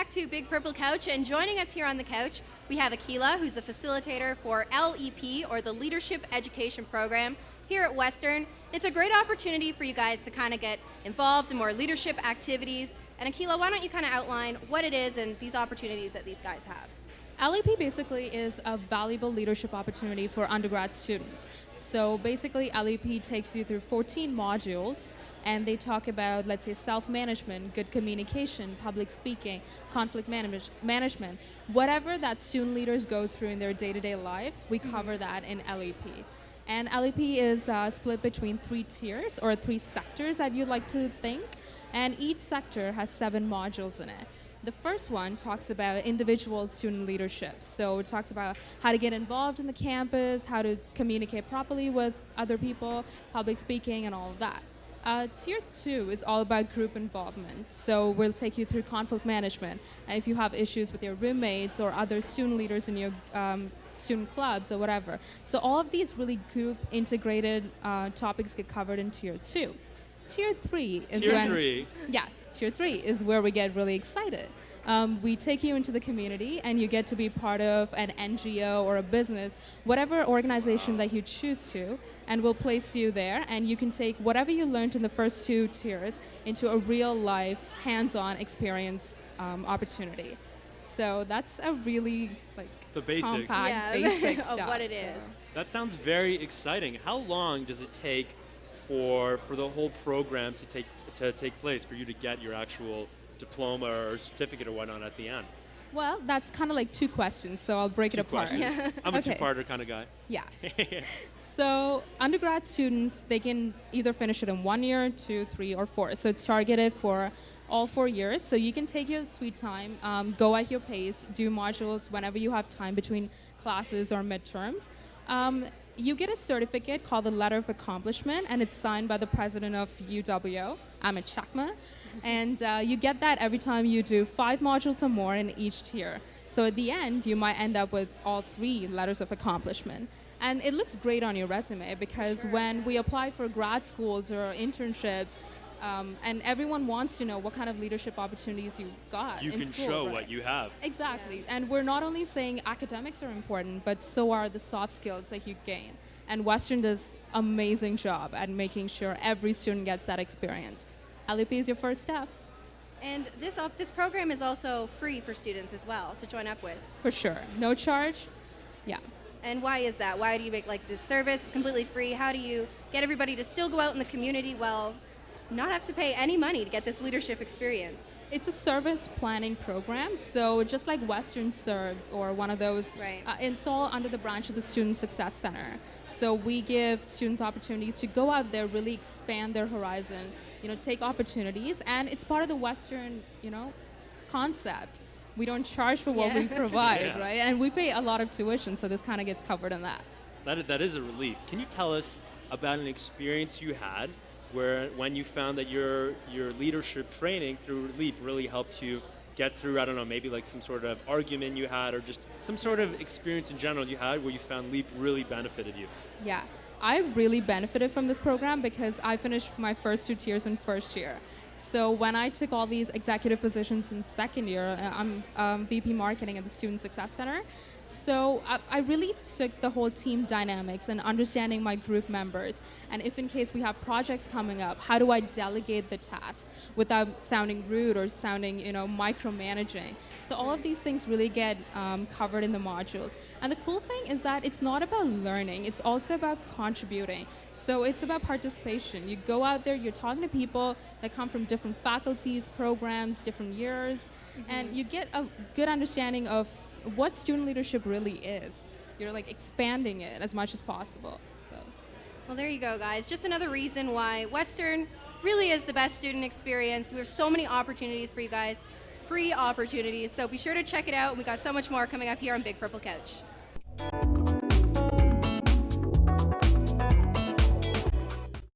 back to Big Purple Couch, and joining us here on the couch, we have Akhila, who's a facilitator for LEP, or the Leadership Education Program, here at Western. It's a great opportunity for you guys to kind of get involved in more leadership activities. And Akhila, why don't you kind of outline what it is and these opportunities that these guys have? LEP basically is a valuable leadership opportunity for undergrad students. So basically, LEP takes you through 14 modules, and they talk about, let's say, self-management, good communication, public speaking, conflict management. Whatever that student leaders go through in their day-to-day lives, we cover that in LEP. And LEP is split between 3 tiers, or 3 sectors, as you'd like to think, and each sector has 7 modules in it. The first one talks about individual student leadership. So it talks about how to get involved in the campus, how to communicate properly with other people, public speaking, and all of that. Tier 2 is all about group involvement. So we'll take you through conflict management. And if you have issues with your roommates or other student leaders in your student clubs or whatever. So all of these really group integrated topics get covered in Tier 2. Tier 3 is Tier 3 is where we get really excited. We take you into the community, and you get to be part of an NGO or a business, whatever organization that you choose to, and we'll place you there, and you can take whatever you learned in the first 2 tiers into a real-life, hands-on experience opportunity. So that's a really the basics. Compact, basic of stuff, what it is. That sounds very exciting. How long does it take for the whole program to take place, for you to get your actual diploma or certificate or whatnot at the end? Well, that's kind of like 2 questions, so I'll break it apart. Yeah. I'm a Okay. two-parter kind of guy. Yeah. So undergrad students, they can either finish it in 1 year, 2, 3, or 4. So it's targeted for all 4 years. So you can take your sweet time, go at your pace, do modules whenever you have time between classes or midterms. You get a certificate called the Letter of Accomplishment, and it's signed by the president of UWO, Amit Chakma. And you get that every time you do 5 modules or more in each tier. So at the end, you might end up with all 3 letters of accomplishment. And it looks great on your resume, because when we apply for grad schools or internships, and everyone wants to know what kind of leadership opportunities you got You in can school, show right? what you have. Exactly. And we're not only saying academics are important, but so are the soft skills that you gain. And Western does an amazing job at making sure every student gets that experience. LEP is your first step. And this program is also free for students as well to join up with. For sure. No charge. Yeah. And why is that? Why do you make this service? It's completely free. How do you get everybody to still go out in the community while not have to pay any money to get this leadership experience? It's a service planning program, so just like Western Serves or one of those, Right. It's all under the branch of the Student Success Center. So we give students opportunities to go out there, really expand their horizon, take opportunities, and it's part of the Western, concept. We don't charge for what we provide, Yeah. right? And we pay a lot of tuition, so this kind of gets covered in that. That is a relief. Can you tell us about an experience you had when you found that your leadership training through LEAP really helped you get through, I don't know, maybe some sort of argument you had, or just some sort of experience in general you had where you found LEAP really benefited you? Yeah, I really benefited from this program because I finished my first 2 tiers in first year. So when I took all these executive positions in second year, I'm VP Marketing at the Student Success Center. So I really took the whole team dynamics and understanding my group members. And if in case we have projects coming up, how do I delegate the task without sounding rude or sounding, micromanaging? So all of these things really get covered in the modules. And the cool thing is that it's not about learning, it's also about contributing. So it's about participation. You go out there, you're talking to people that come from different faculties, programs, different years, and you get a good understanding of what student leadership really is. You're expanding it as much as possible. So, Well, there you go, guys. Just another reason why Western really is the best student experience. There's so many opportunities for you guys, free opportunities. So be sure to check it out. We got so much more coming up here on Big Purple Couch.